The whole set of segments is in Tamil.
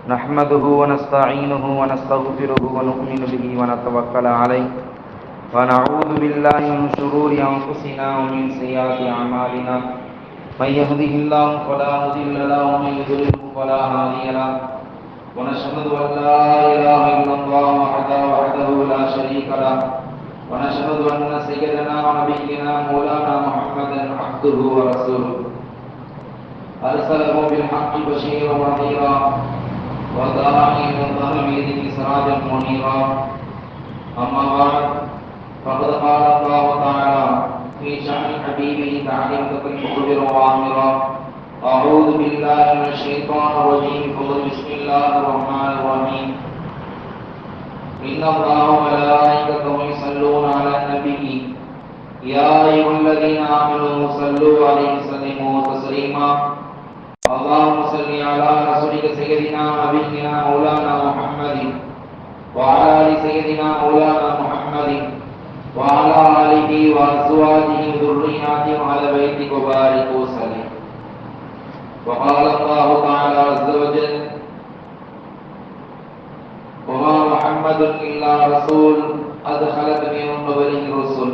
نحمده ونستعينه ونستغفره ونؤمن به ونتوكل عليه ونعوذ بالله من شرور أنفسنا ومن سيئات أعمالنا من يهده الله فلا مضل له ومن يضلل فلا هادي له ونشهد أن لا إله إلا الله وحده لا شريك له ونشهد أن سيدنا ونبينا مولانا محمدا عبده ورسوله أرسله بالحق بشيرا ونذيرا وداعيا إلى الله بإذنه سراجا منيرا أما بعد فقد قال الله تعالى في شأن حبيبه تعليمة المخبر وعامرا أعوذ بالله من الشيطان الرجيم بسم الله الرحمن الرحيم إن الله وملائكته يصلون على النبي يا أيها الذين آمنوا صلوا عليه وسلموا تسليما اللهم صل على رسولك سيدنا نبينا مولانا محمد وعلى آل سيدنا مولانا محمد وعلى آله وأزواجه وذرياته وعلى بيته وبارك وسلم. وقال الله تعالى عز وجل وما محمد إلا رسول قد خلت من قبله الرسل.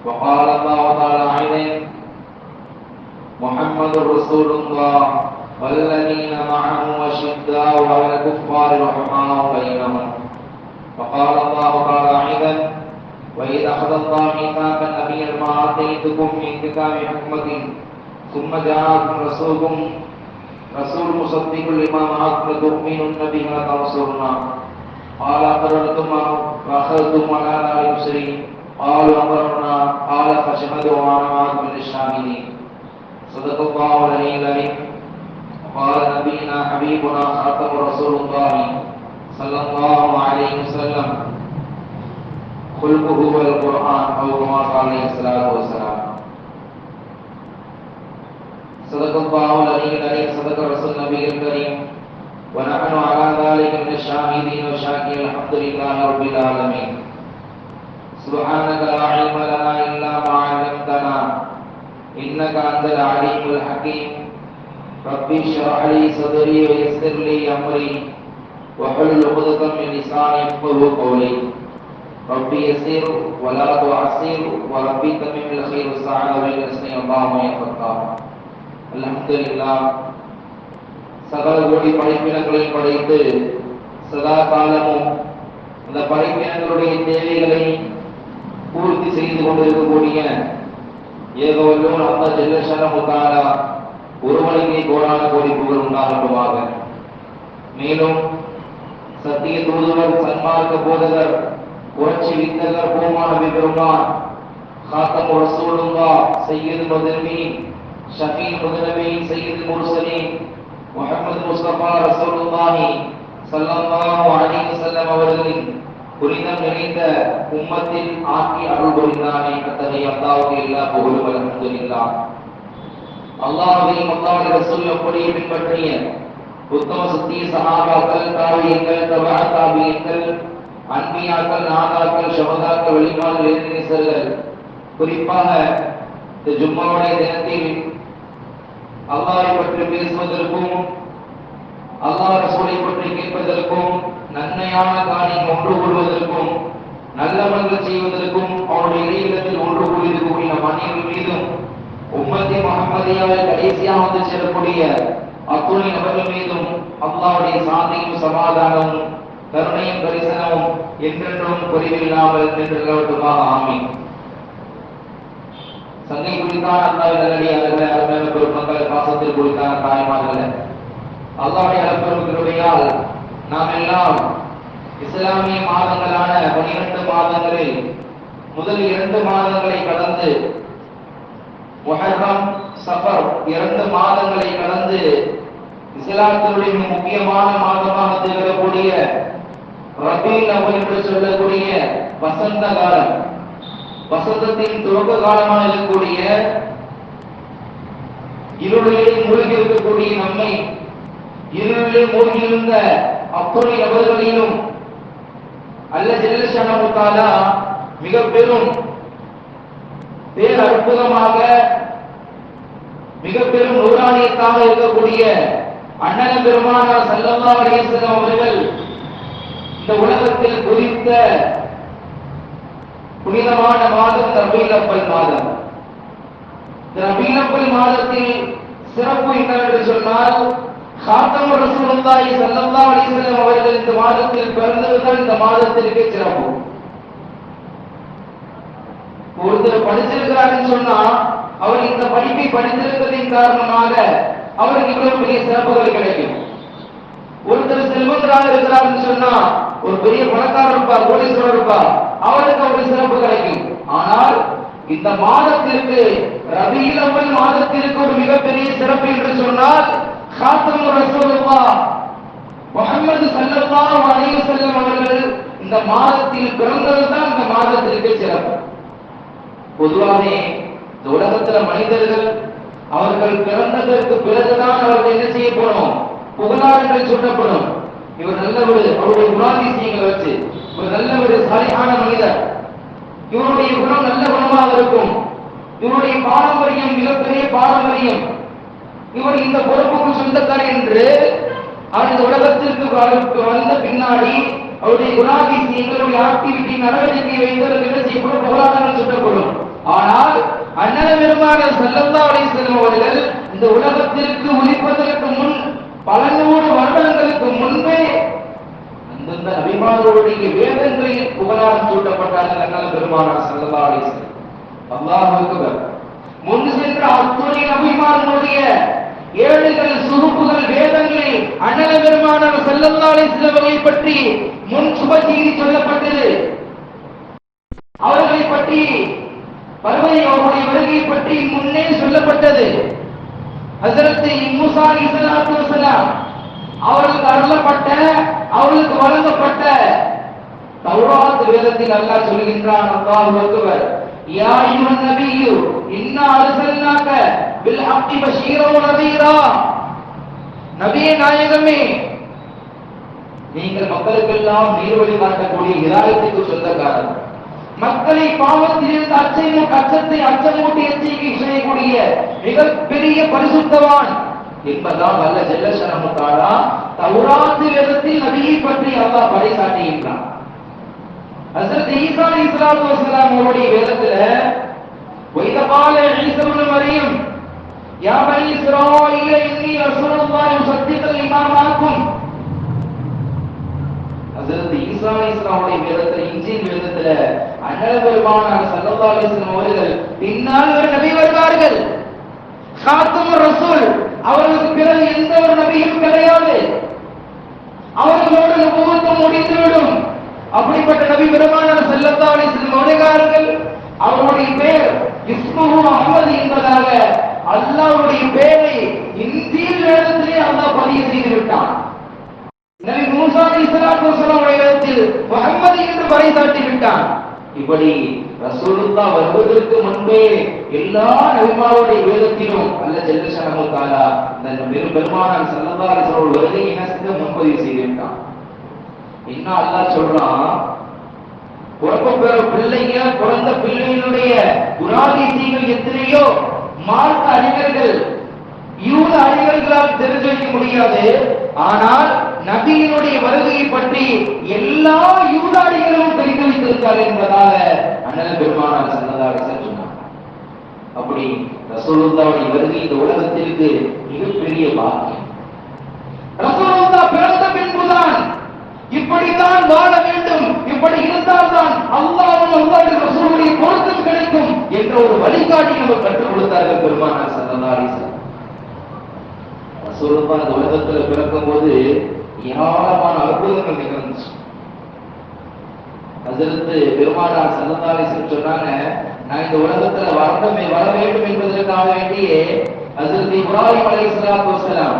وقال الله تعالى عنه محمد رسول الله والذين معه أشداء على الكفار رحماء بينهم. وقال الله تعالى عنه وإذ أخذ الله ميثاق النبي ما آتيتكم من كتاب حكمة ثم جاءكم رسول مصدق لما معكم تؤمنون به وتنصرونه قال أقررتم وأخذتم على ذلك إصري قالوا أقررنا قال فاشهدوا وأنا معكم من الشاهدين. صدق الله العلي العظيم. وقال نبينا حبيبنا خاتم رسول الله صلى الله عليه وسلم خلقه والقرآن أو كما قال عليه الصلاة والسلام. صدق الله العلي العظيم. صدق رسول النبي الكريم ونحن على ذلك من الشاهدين والشاكرين الحمد لله رب العالمين. سبحانك لا علم لنا إلا ما علمتنا إنك أنت العليم الحكيم. ربي اشرح لي صدري ويسر لي أمري واحلل عقدة من لساني يفقهوا قولي. ربي يسر ولا تعسر وربي تمم الخير والسعادة والحسن اللهم يا فتاح. அல்ஹம்துலில்லாஹ். சகல கோடி படைப்பினங்களை படைத்து சதா காலமும் அந்த படைப்பினங்களுடைய தேவைகளை பூர்த்தி செய்து கொண்டிருக்கக்கூடிய ஏகவல்லோன் அல்லாஹ் ஜல்ல ஷஅனஹு தஆலா ஒருவனுக்கே கோடான கோடி புகழ் உண்டாகட்டுமாக. மேலும் சத்திய தூதுவர் சன்மார்க்க போதகர் புரட்சி வித்தகர் பூமான பெருமான் காத்தம் ரசூலுல்லாஹ் சய்யிதுல் முர்சலீன் ஷஃபீல் முதனபீன் சய்யிதுல் முர்சலீன் முஹம்மது முஸ்தபா ரசூலுல்லாஹி ஸல்லல்லாஹு அலைஹி வஸல்லம் அவர்களின் புனிதம் நிறைந்த உம்மத்தில் ஆக்கி அருள் புரிந்தானே அத்தகைய அல்லாஹ்வுக்கு எல்லா புகழும் அல்ஹம்துலில்லாஹ். அல்லாஹ்வையும் அல்லாஹ்வுடைய ரசூல் அப்படியே பின்பற்றிய உத்தம சத்திய சஹாபாக்கள் தாபியீன்கள் தபஅ தாபியீன்கள் அன்பியாக்கள் நாதாக்கள் ஷஹதாக்கள் வலிமார்கள் இறைநேசர்கள் குறிப்பாக இந்த ஜும்மாவுடைய தினத்தில் அல்லாஹ்வை பற்றி பேசுவதற்கும் அல்லாஹ் ரசூலை பற்றி கேட்பதற்கும் நன்மையான காரியம் ஒன்று கூடுவதற்கும் நல்லவர்கள் செய்வதற்கும் அவருடைய இறையிடத்தில் ஒன்று கூடியிருக்கக்கூடிய நம் அனைவரும் மீதும் உம்மத்தி முஹம்மதியாவில் கடைசியாக வந்து சேரக்கூடிய அத்துணை நபர்கள் மீதும் அல்லாஹ்வுடைய சாந்தியும் சமாதானமும் கருணையும் கரிசனமும் என்றென்றும் குறைவில்லாமல் நின்றவற்றுமாக ஆமீன். சங்கை குறித்தான அல்லாஹ்வின் நல்லடியார்களே, அருமையான பெருமக்கள், பாசத்தில் குறித்தான தாய்மார்களே, அல்லாஹ்வுடைய அருட்பெரும் கிருபையால் நாம் எல்லாம் இஸ்லாமிய மாதங்களான 12 மாதங்களில் முதல் 2 மாதங்களை கடந்து முஹர்ரம் சஃபர் 2 மாதங்களை கடந்து இஸ்லாத்தினுடைய முக்கியமான மாதமாக திகழக்கூடிய ரபீல் அவ்வல் என்று சொல்லக்கூடிய வசந்த காலம், வசந்தத்தின் துவக்க காலமாக இருக்கக்கூடிய இருளிலே மூழ்கி இருக்கக்கூடிய நம்மை இருளிலே மூழ்கியிருந்த அத்துணை நபர்களிலும் அல்லாஹ் ஜல்ல ஷஅனஹு தஆலா மிக பெரும் பேர் அற்புதமாக மிக பெரும் நூறானியத்தாக இருக்கக்கூடிய அண்ணன் பெருமானார் ஸல்லல்லாஹு அலைஹி வஸல்லம் அவர்கள் இந்த உலகத்தில் குறித்த புனிதமான மாதம் ரபீஉல் அவ்வல் மாதம். ரபீஉல் அவ்வல் மாதத்தில் சிறப்பு என்னவென்று சொன்னால், காத்தமுர் ரசூலுல்லாஹி ஸல்லல்லாஹு அலைஹி வஸல்லம் அவர்கள் இந்த மாதத்தில் பிறந்ததுதான் இந்த மாதத்திற்கு சிறப்பு. ஒருத்தர் படிச்சிருக்கிறாருன்னு சொன்னா அவர் இந்த படிப்பை படித்திருப்பதின் காரணமாக அவருக்கு இவ்வளவு பெரிய சிறப்புகள் கிடைக்கும். ஒருத்தர் செல்வந்தராக இருக்கிறார்னு சொன்னா ஒரு பெரிய பணக்காரர் இருப்பார், கோடீஸ்வரர் இருப்பார், அவருக்கு ஒரு சிறப்பு கிடைக்கும். ஆனால் இந்த மாதத்திற்கு ரபீஉல் அவ்வல் மாதத்திற்கு ஒரு மிகப்பெரிய சிறப்பு என்று சொன்னால், காத்தமுர் ரசூலுல்லாஹ் முஹம்மது ஸல்லல்லாஹு அலைஹி வஸல்லம் அவர்கள் இந்த மாதத்தில் பிறந்ததுதான் இந்த மாதத்திற்கு சிறப்பு. பொதுவாகவே இந்த உலகத்துல மனிதர்கள் அவர்கள் பிறந்ததற்கு பிறகுதான் அவர்கள் என்ன செய்யப்படும், புகழாரங்கள் சொல்லப்படும். இவர் நல்லவர், அவருடைய குணாதிசயங்களை வச்சு ஒரு நல்ல ஒரு சாலிஹான மனிதர், இவருடைய குணம் நல்ல குணமாக இருக்கும், இவருடைய பாரம்பரியம் மிகப்பெரிய பாரம்பரியம், இவர் இந்த பொறுப்புக்கு சொந்தக்காரர் என்று அந்த உலகத்திற்கு வந்த பின்னாடி அவருடைய குணாதிசயங்களுடைய ஆக்டிவிட்டி நடவடிக்கை வைத்தவர்கள் என்ன செய்யப்படும், புகழாரங்கள் சொல்லப்படும். ஆனால் அண்ணன் பெருமானார் ஸல்லல்லாஹு அலைஹி வஸல்லம் அவர்கள் இந்த உலகத்திற்கு ஒளிப்பதற்கு முன் பல நூறு வருடங்களுக்கு முன்பே அந்தந்த நபிமார்களுடைய வேதங்களில் புகழாரம் சூட்டப்பட்டார்கள் அண்ணன் பெருமானார் ஸல்லல்லாஹு அலைஹி வஸல்லம். அல்லாஹ் அக்பர். முன் சென்ற அத்துணை நபிமார்களுடைய ஏடுகள், சுருப்புகள், வேதங்களை அண்ணன் பெருமானார் ஸல்லல்லாஹு அலைஹி வஸல்லம் அவர்களை பற்றி முன் சுப செய்தி சொல்லப்பட்டது. அவர்களை பற்றி அவருடைய வருகை பற்றி முன்னே சொல்லப்பட்டது. ஹஜ்ரத் மூஸா அலைஹிஸ்ஸலாத்து வஸலாம் அவர்களுக்கு அருளப்பட்ட, அவர்களுக்கு வழங்கப்பட்ட தௌராத் வேதத்தில் அல்லாஹ் சொல்கின்றான், அல்லாஹு அக்பர், யா அய்யுஹன் நபியு இன்னா அர்ஸல்னாக பில் ஹக்கி பஷீரன் வ நதீரா. நபியே நாயகமே, நீங்கள் மக்களுக்கெல்லாம் நேர்வழி காட்டக்கூடிய ஹிதாயத்துக்கு சொந்தக்காரர், மக்களை பாவத்திலிருந்து அச்சமூட்டி எச்சரிக்கை செய்யக்கூடிய மிகப்பெரிய பரிசுத்தவான் என்பதால் அல்ல ஜல்ல ஷஅனஹு தஆலா தௌராத் வேதத்தில் நபியை பற்றி அல்லாஹ் பறைசாற்றுகின்றான். ஹஜ்ரத் ஈசா அலைஹிஸ்ஸலாத்து வஸலாம் அவருடைய வேதத்துல வைத கால ஈசா இப்னு மரியம் யா பனி இஸ்ராயீல இன்னி ரசூலுல்லாஹி முஸத்திகன் லிமா மஅக்கும். ஹஜ்ரத் ஈசா அலைஹிஸ்ஸலாமுடைய வேதத்துல, இன்ஜீல் வேதத்துல அண்ணன் பெருமானார் ஸல்லல்லாஹு அலைஹி வஸல்லம் அவர்கள் பின்னால் ஒரு நபி வருவார்கள், காத்தமுர் ரசூல், அவர்களுக்கு பிறகு எந்த ஒரு நபியும் கிடையாது, அவர்களோடு நபுவத்தும் முடிந்துவிடும். அப்படிப்பட்ட நபி பெருமானார் ஸல்லல்லாஹு அலைஹி வஸல்லம் வருகிறார்கள். அவருடைய பெயர் இஸ்முஹு அஹ்மத் என்பதாக அல்லாஹ்வுடைய பெயரை இன்ஜீல் வேதத்திலே அல்லாஹ் பதிவு செய்து விட்டான். நபி மூஸா அலைஹிஸ்ஸலாத்து வஸலாம் வேதத்தில் முஹம்மது என்று பறைசாற்றி விட்டான். இப்படி ரசூலுல்லாஹ் வருவதற்கு முன்பே எல்லா நபிமாருடைய வேதத்திலும் அல்லாஹ் ஜல்ல ஷஅனஹு தஆலா இந்த பெருமானார் ஸல்லல்லாஹு அலைஹி வஸல்லம் வருகை என்ன செய்து முன்பதிவு செய்திருக்கான். இன்னும் அல்லாஹ் சொல்றான், பிறந்த பிள்ளையினுடைய குணாதிசயங்கள் எத்தனையோ மார்க்க அறிஞர்கள், யூத அறிஞர்களால் தெரிந்து வைக்க முடியாது. ஆனால் நபியினுடைய வருகையை பற்றி எல்லா யூதாரிகளும் தெரிந்து வைத்திருக்கார் என்பதாக அண்ணல் பெருமானார் ஸல்லல்லாஹு அலைஹி வஸல்லம் சொன்னார். அப்படி ரசூலுல்லாஹ்வுடைய வருகை இந்த உலகத்திற்கு மிகப்பெரிய பாக்கியம். ரசூலுல்லாஹ் பிறந்த பின்புதான் இப்படித்தான் வாழ வேண்டும், இப்படி இருந்தால்தான் அல்லாஹ்வும் அல்லாஹ்வுடைய ரசூலுடைய பொருத்தம் கிடைக்கும் என்ற ஒரு வழிகாட்டி நமக்கு கற்றுக் கொடுத்தார்கள் பெருமானார் ஸல்லல்லாஹு அலைஹி வஸல்லம். ரசூலுல்லாஹ் இந்த உலகத்துல பிறக்கும் போது ஏராளமான அற்புதங்கள் நிகழ்ந்துச்சு. ஹஜ்ரத் பெருமானார் ஸல்லல்லாஹு அலைஹி வஸல்லம் சொன்னாங்க, நான் இந்த உலகத்துல வர வேண்டும் என்பதற்காக வேண்டியே ஹஜ்ரத் இப்ராஹிம் அலைஹிஸ்ஸலாத்து வஸலாம்,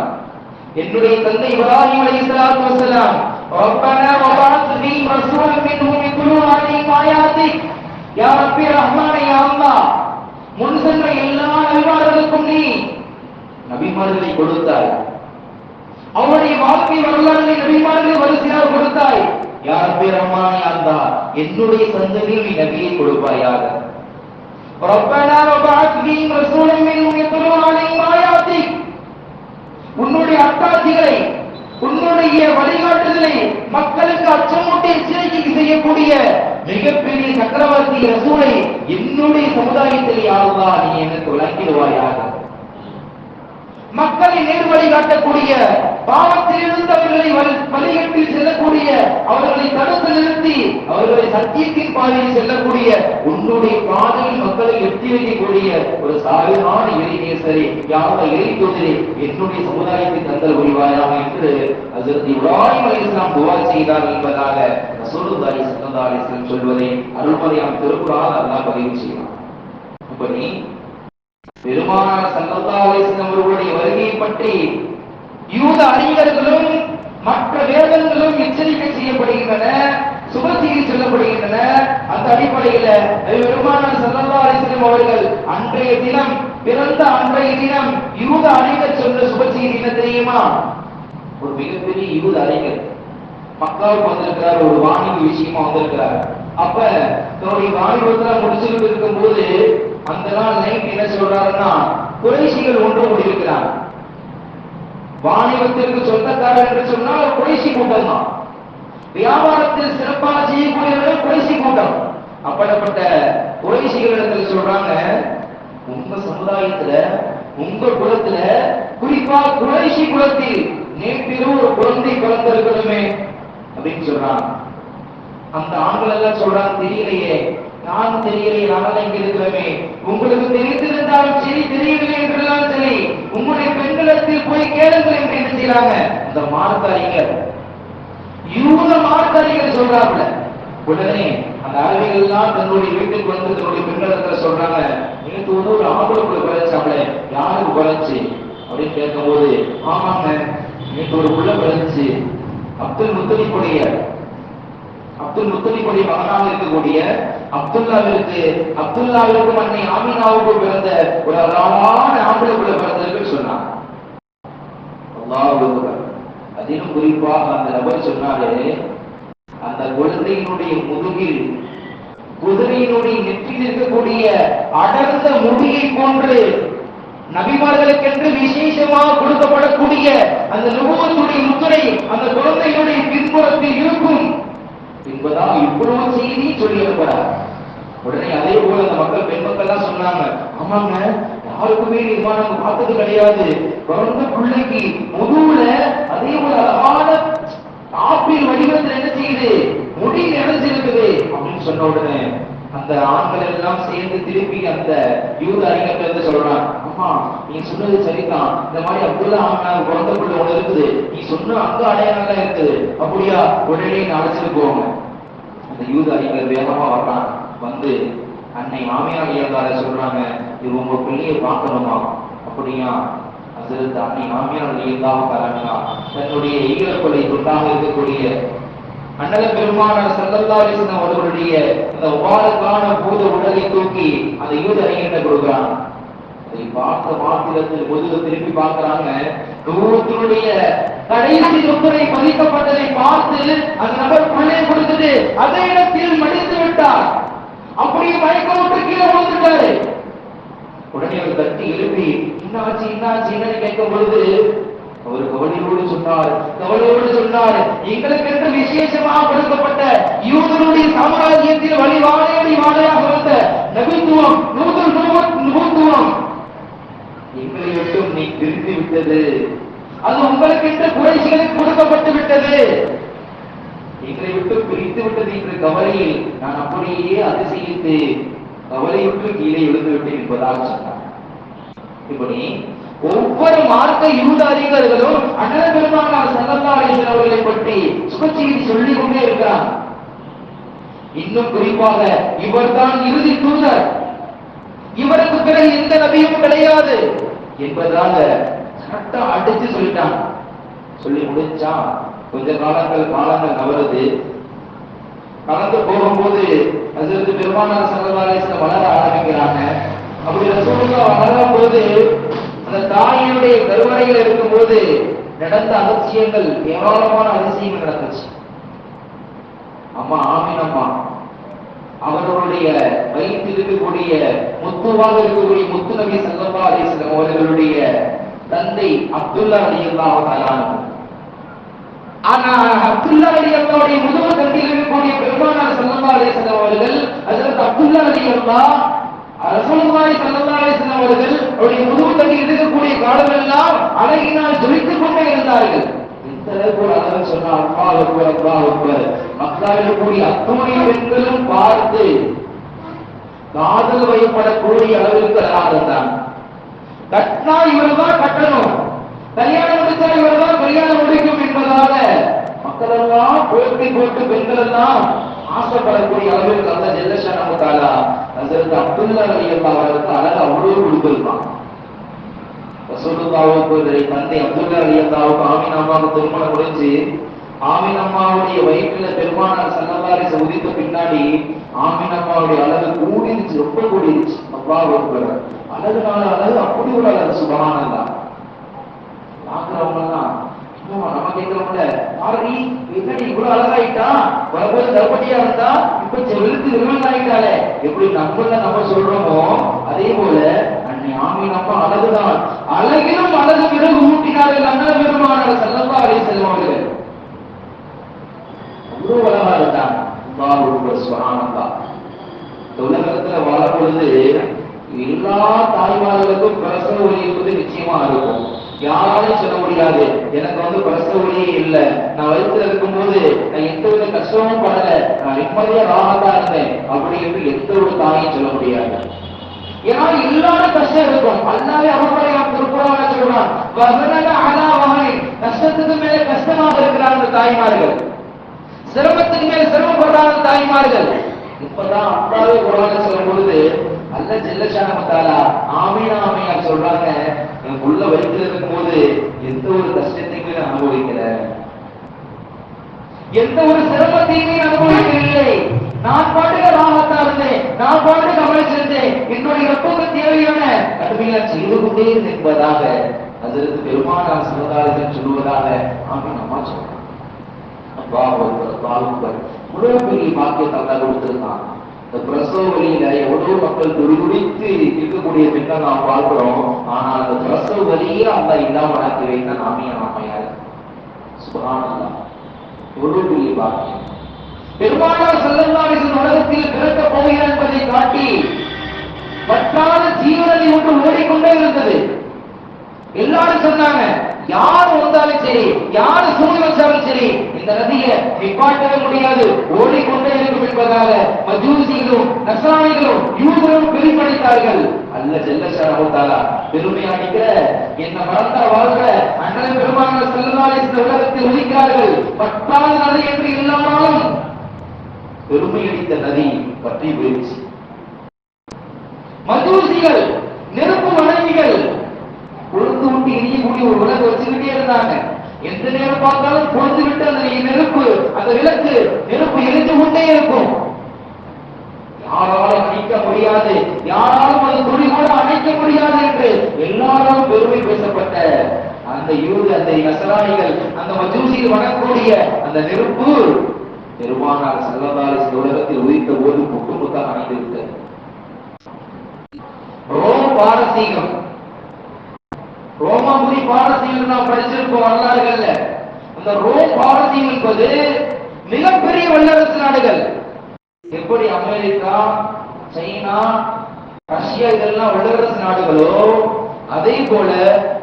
என்னுடைய தந்தை இப்ராஹிம் அலைஹிஸ்ஸலாத்து வஸலாம், ரப்பனா வபஅத் ஃபீஹிம் ரசூலன் மின்ஹும் யத்லூ அலைஹிம் ஆயாத்திக், யா ரப்பி ரஹ்மானே, யா அல்லாஹ், முன் சென்ற எல்லா நபிமார்களுக்கும் நீ நபிமார்களை கொடுத்தாய், அவருடைய வாழ்க்கை வரலாறு நபிமார்கள் வரிசையாக கொடுத்தாய். யா ரப்பி ரஹ்மானே, யா அல்லாஹ், என்னுடைய சந்ததியில் நீ நபியை கொடுப்பாயாக. ரப்பனா வபஅத் ஃபீஹிம் ரசூலன் மின்ஹும் யத்லூ அலைஹிம் ஆயாத்திக், உன்னுடைய அத்தாட்சிகளை, உன்னுடைய வழிகாட்டுதலை மக்களுக்கு அச்சமூட்டி எச்சரிக்கை செய்யக்கூடிய மிகப்பெரிய சக்கரவர்த்தி ரசூலை என்னுடைய சமுதாயத்தில் யாருதா நீ எனக்கு விளக்கிடுவாயாக. மக்களை நேர்வழி காட்டக்கூடிய, பாவத்தில் இருந்தவர்களை வழிகட்டி செல்லக்கூடிய, அவர்களை தடுத்து நிறுத்தி அவர்களை சத்தியத்தின் பாதையில் செல்லக்கூடிய, உன்னுடைய பாதையில் மக்களை எட்டி வைக்கக்கூடிய ஒரு சாதாரண இறைநேசரே, யார இறை தோழரே, என்னுடைய சமுதாயத்தை தந்தல் புரிவாயாக என்று ஹஜ்ரத் இப்ராஹிம் அலைஹிஸ்ஸலாம் துஆ செய்தார் என்பதாக ரசூலுல்லாஹி ஸல்லல்லாஹு அலைஹி வஸல்லம் சொல்வதை அருள்மறையாம் திருக்குர்ஆன் அல்லாஹ் பதிவு செய்கிறார். அப்படி பெருமானார் ஸல்லல்லாஹு அலைஹி வஸல்லம் அவர்களுடைய வருகையை பற்றி யூத அறிஞர்களும் மற்ற வேதங்களும் எச்சரிக்கை செய்யப்படுகின்றன, சுபசெய்தி சொல்லப்படுகின்றன. அந்த அடிப்படையில் பெருமானார் ஸல்லல்லாஹு அலைஹி வஸல்லம் அவர்கள் அன்றைய தினம், பிறந்த அன்றைய தினம் யூத அறிஞர் சொன்ன சுபசெய்தி என்ன தெரியுமா? ஒரு மிகப்பெரிய யூத அறிஞர் மக்காவுக்கு வந்திருக்கிறார், ஒரு வாணிப விஷயமா வந்திருக்கிறார். அப்ப தன்னுடைய வாணிபத்தை முடிச்சுட்டு இருக்கும் போது அந்த நாள் நைட் என்ன சொல்றாருன்னா, குறைஷிகள் ஒன்று கூடியிருக்கிறார். வாணிபத்திற்கு சொந்தக்காரர் என்று சொன்னால் குறைஷி கூட்டம் தான். வியாபாரத்தில் சிறப்பாக செய்யக்கூடியவர்கள் குறைஷி கூட்டம். அப்படிப்பட்ட குறைஷிகளிடத்தில் சொல்றாங்க, உங்க சமுதாயத்துல, உங்க குலத்துல, குறிப்பா குறைஷி குலத்தில் நேற்றிலும் ஒரு குழந்தை பிறந்திருக்கணுமே அப்படின்னு சொல்றாங்க. அந்த ஆண்கள் எல்லாம் சொல்றாங்க, தெரியலையே, நான் தெரியலையே, நாங்கள் இங்க இருக்கிறோமே. உங்களுக்கு தெரிந்திருந்தாலும் சரி, தெரியவில்லை என்றாலும் சரி, உங்களுடைய பெண்களிடத்தில் போய் கேளுங்கள் என்று என்ன செய்யறாங்க அந்த மார்க்காரிகள், யூத மார்க்காரிகள் சொல்றாங்க. உடனே அந்த அறிவிகள் எல்லாம் தன்னுடைய வீட்டுக்கு வந்து தன்னுடைய பெண்களிடத்துல சொல்றாங்க, எனக்கு ஒரு ஆம்பளுக்குள்ள பிழைச்சாங்களே, யாருக்கு பிழைச்சு அப்படின்னு கேட்கும் போது, ஆமாங்க எனக்கு ஒரு புள்ள பிழைச்சு, அப்துல் முத்தலிபுடைய மகனாக இருக்கக்கூடிய அப்துல்லாவிற்கும் அன்னை ஆமினாவுக்கும் பிறந்த ஒரு அழகான ஆம்பளைக்குள்ள பிறந்ததுன்னு சொன்னார். அல்லாஹ் அதிலும் குறிப்பாக அந்த நபர் சொன்னாரு, அந்த குழந்தையினுடைய முதுகில் குதிரையினுடைய நெற்றில் இருக்கக்கூடிய அடர்ந்த முடியை போன்று நபிமார்களுக்கென்று விசேஷமாக கொடுக்கப்படக்கூடிய அந்த நுபுவத்துடைய முத்திரை அந்த குழந்தையினுடைய பின்புறத்தில் இருக்கும் என்பதால் இவ்வளவு செய்தி சொல்லி அனுப்புறார். உடனே அதே போல அந்த மக்கள், பெண் மக்கள் எல்லாம் சொன்னாங்க, ஆமாங்க யாருக்குமே நிர்மாணம் பார்த்தது கிடையாது, பிறந்த பிள்ளைக்கு முதுகுல அதே போல அழகான ஆப்பிள் வடிவத்தில் என்ன செய்யுது, முடி நிறைஞ்சிருக்குது அப்படின்னு சொன்ன உடனே அந்த ஆண்கள் எல்லாம் சேர்ந்து திருப்பி அந்த யூத அறிஞர்கள் சொல்றான், அம்மா நீ சொன்னது சரிதான், இந்த மாதிரி அப்துல்லா பிறந்த பிள்ளை ஒண்ணு இருக்குது, நீ சொன்ன அங்க அடையாளம் தான் இருக்குது, அப்படியா உடனே அழைச்சிட்டு போவாங்க. அந்த யூத அறிஞர் வேகமா வர்றான், வந்து அன்னை மாமியார் ஐயங்கார சொல்றாங்க, இது உங்க பிள்ளையை பார்க்கணுமா? அப்படியா? ஹஜ்ரத் அன்னை மாமியார் ஐயங்காரா தன்னுடைய ஈரப்பொலை தொண்டாக இருக்கக்கூடிய அண்ணல் பெருமானார் ஸல்லல்லாஹு அலைஹி வஸல்லம் அவர்களுடைய அந்த உபாலக்கான பூத உடலை தூக்கி அந்த யூத அறிஞர்கிட்ட கொடுக்குறாங்க. அதை பார்த்த மாத்திரத்தில் முதுகு திருப்பி பார்க்கிறாங்க, தூரத்தினுடைய கடைசி முத்திரை பதிக்கப்பட்டதை பார்த்து அந்த நபர் பிள்ளை கொடுத்தது அதே இடத்தில் மடித்து விட்டார். அப்படியே மயக்கமுற்று கீழே விழுந்துட்டாரு. உடனே அவர் தட்டி எழுப்பி என்னாச்சு என்னன்னு கேட்கும் பொழுது அவர் கவலையோடு சொன்னார், எங்களுக்கு என்று விசேஷமாக கொடுக்கப்பட்ட யூதனுடைய சாம்ராஜ்யத்தில் வாழையாக வந்த நபித்துவம், நூத்துவம் எங்களை விட்டும் நீ பிரித்து விட்டது, அது உங்களுக்கு என்று குறைஷிகளுக்கு கொடுக்கப்பட்டு விட்டது, எங்களை விட்டு பிரித்து விட்டது என்ற கவலையில் நான் அப்படியே அதிசயித்து கவலையுற்று கீழே விழுந்து விட்டேன் என்பதாக சொன்னார். இப்படி ஒவ்வொரு மார்க்க யூத அறிஞர்களும் அண்ணல் பெருமானார் ஸல்லல்லாஹு அலைஹி வஸல்லம் அவர்களை பற்றி சுபசெய்தி சொல்லிக் கொண்டே இருக்கிறார். இன்னும் குறிப்பாக இவர்தான் இறுதி தூதர், இவருக்கு பிறகு எந்த நபியும் கிடையாது என்பதாக சட்டம் அடிச்சு சொல்லிட்டான். சொல்லி முடிச்சா கொஞ்ச காலங்கள் நவருது. கலந்து போகும்போது ஹஜ்ரத் பெருமானார் ஸல்லல்லாஹு அலைஹி வஸல்லம் வளர ஆரம்பிக்கிறாங்க. அப்படி ரசூலுல்லாஹ் வளரும் போது அந்த தாயினுடைய கருவறையில் இருக்கும்போது நடந்த அதிசயங்கள், ஏராளமான அதிசயங்கள் நடந்துச்சு. அம்மா ஆமினம்மா அவர்களுடைய வயிற்றில் இருக்கக்கூடிய முத்துவாக இருக்கக்கூடிய முத்து நபி ஸல்லல்லாஹு அலைஹி வஸல்லம் அவர்களுடைய தந்தை அப்துல்லா ரலியல்லாஹு தஆலா. ஆனா அப்துல்லா ரலியல்லாஹுடைய முதுகு தண்டில் இருக்கக்கூடிய பெருமானார் ஸல்லல்லாஹு அலைஹி வஸல்லம் அவர்கள் ஹஜ்ரத் அப்துல்லா ரலியல்லாஹு ரசூலுல்லாஹி ஸல்லல்லாஹு அலைஹி வஸல்லம் அவர்கள் அவருடைய முதுகு தண்டில் இருக்கக்கூடிய காலமெல்லாம் அழகினால் ஜொலித்துக் கொண்டே இருந்தார்கள். இந்த அளவுக்கு ஒரு அழகு சொன்னா அல்லாஹ் அக்பர் அல்லாஹ் அக்பர். மக்காவில் கூடிய அத்துணை பெண்களும் பார்த்து காதல் வயப்படக்கூடிய அளவிற்கு அழகாக இருந்தாங்க. கட்டினா இவர்தான் கட்டணும், கல்யாணம் முடிச்சா இவர்தான் கல்யாணம் முடிக்கும் என்பதாக மக்கள் எல்லாம் போட்டி போட்டு பெண்கள் எல்லாம் ஆசைப்படக்கூடிய அளவிற்கு அல்ல ஜல்லஷானஹு தஆலா ஹஜ்ரத் அப்துல்லா ரலியல்லாஹு அவர்களுக்கு அழகு அவ்வளவு கொடுத்திருப்பான். ரசூலுல்லாஹ்வுடைய தந்தை அப்துல்லா ரலியல்லாஹு ஆமீனா அம்மாவுக்கு திருமணம் முடிஞ்சு ஆமீனா அம்மாவுடைய வயிற்றுல பெருமானார் ஸல்லல்லாஹு அலைஹி வஸல்லம் உதித்த பின்னாடி ஆமீனா அம்மாவுடைய அழகு கூடிருச்சு, ரொம்ப கூடிருச்சு. அல்லாஹ் அக்பர். அழகுனால அழகு அப்படி ஒரு அழகு, சுப்ஹானல்லாஹ். பாக்குறவங்க எல்லாம் நம்ம கேட்கிறவங்க மாறி என்னடி இவ்வளவு அழகாயிட்டா, வரபோது கர்ப்பட்டியா இருந்தா இப்ப செவிலுக்கு விருவலாயிட்டாலே எப்படி நம்ம சொல்றோமோ அதே போல அன்னை ஆமீனா அம்மா அழகுதான். அழகிலும் அழகு பிறகு ஊட்டினார்கள் அண்ணல் பெருமானார் ஸல்லல்லாஹு அலைஹி வஸல்லம் அவர்கள். அவ்வளவு அழகா இருந்தாங்க. அல்லாஹ் அக்பர், சுப்ஹானல்லாஹ். உலகத்துல வாழும் பொழுது எல்லா தாய்மார்களுக்கும் பிரசவ வலி என்பது நிச்சயமா இருக்கும். யாராலையும் சொல்ல முடியாது எனக்கு பிரசவ வலியே இல்லை, நான் வயிற்றுல இருக்கும்போது நான் எந்த வித கஷ்டமும் படல, நான் நிம்மதியா ராகத்தா இருந்தேன் அப்படி என்று எந்த ஒரு தாயும் சொல்ல முடியாது. ஏன்னா எல்லாரும் கஷ்டம் இருக்கும். அல்லாஹ்வே அவங்களுடைய திருக்குறான்ல சொல்றான், வஸனன அலா வஹனி, கஷ்டத்துக்கு மேல கஷ்டமாக இருக்கிறாங்க தாய்மார்கள், சிரமத்துக்கு மேல சிரமப்படுறாங்க தாய்மார்கள். இப்பதான் அல்லாஹ்வே குர்ஆன்ல சொல்லும் பொழுது அல்லாஹ் ஜல்லஷானஹு தஆலா ஆமீனா ஆமீனா சொல்றாங்க, எனக்கு உள்ள வயிற்றுல இருக்கும்போது எந்த ஒரு கஷ்டத்தையுமே நான் அனுபவிக்கல, எந்த ஒரு சிரமத்தையுமே அனுபவிக்கவில்லை, நான் பாட்டுக்கு ராகத்தா இருந்தேன், நான் பாட்டுக்கு கவனிச்சிருந்தேன், என்னுடைய ரப்புக்கு தேவையான கடுமையா செய்து கொண்டே என்பதாக ஹஜ்ரத் பெருமானார் ஸல்லல்லாஹு அலைஹி வஸல்லம் சொல்வதாக ஆமீனா அம்மா சொல்றாங்க. அல்லாஹ் அக்பர், அல்லாஹ் அக்பர். இவ்வளவு பெரிய பாக்கியத்தை அல்லாஹ் கொடுத்திருக்கான். இந்த பிரசவ வலியில எவ்வளவு மக்கள் துடிதுடித்து இருக்கக்கூடிய பெண்ணை நாம் பார்க்கிறோம். ஆனா அந்த பிரசவ வலியே அல்லாஹ் இல்லாம ஆக்கி வைத்தான் ஆமீனா ஆமையார். சுப்ஹானல்லாஹ். எவ்வளவு பெரிய பாக்கியம். பெருமானார் ஸல்லல்லாஹு அலைஹி வஸல்லம் உலகத்தில் பிறக்க போகிறார் என்பதை காட்டி வற்றாத ஜீவநதி ஒன்று ஓடிக்கொண்டே இருந்தது. எல்லாரும் சொன்னாங்க, யார் வந்தாலும் சரி, யார் சூழ் வச்சாலும் சரி, இந்த நதியை நிப்பாட்டவே முடியாது, ஓடிக்கொண்டே இருக்கும் என்பதாக மஜூசிகளும் நஸ்ரானிகளும் யூதரும் பெருமைப்படித்தார்கள். அல்லாஹ் ஜல்லஷானஹு தஆலா பெருமை அடிக்கிற என்ன மறந்தா வாழ்ற அண்ணல் பெருமானார் ஸல்லல்லாஹு அலைஹி வஸல்லம் உலகத்தில் உதிக்கிறார்கள். வற்றாத நதி என்று இல்லாமலும் பெருமை அடித்த நதி பற்றி போயிடுச்சு. மஜூசிகள், நெருப்பு வணங்கிகள் பொழுது விட்டு எரியக்கூடிய ஒரு விளக்கு வச்சுக்கிட்டே இருந்தாங்க. எந்த நேரம் பார்த்தாலும் பொழுது விட்டு அந்த நெருப்பு, அந்த விளக்கு நெருப்பு எரிந்து கொண்டே இருக்கும். யாராலும் அணைக்க முடியாது, யாராலும் அது துளி கூட அணைக்க முடியாது என்று எல்லாராலும் பெருமை பேசப்பட்ட அந்த அந்த நஸ்ரானிகள், அந்த மஜூசிகள் வணங்கக்கூடிய அந்த நெருப்பு பெருமானார் ஸல்லல்லாஹு அலைஹி வஸல்லம் உலகத்தில் உதித்த போது முட்டு முத்தாக அணைந்து விட்டது. ரோம் பாரசீகம், ரோமாபுரி பாரசீகம் நாம் படிச்சிருப்போம் வரலாறுகள்ல. அந்த ரோம் பாரசீகம் என்பது மிகப்பெரிய வல்லரசு நாடுகள். எப்படி அமெரிக்கா, சைனா, ரஷ்யா இதெல்லாம் வல்லரசு நாடுகளோ அதே போல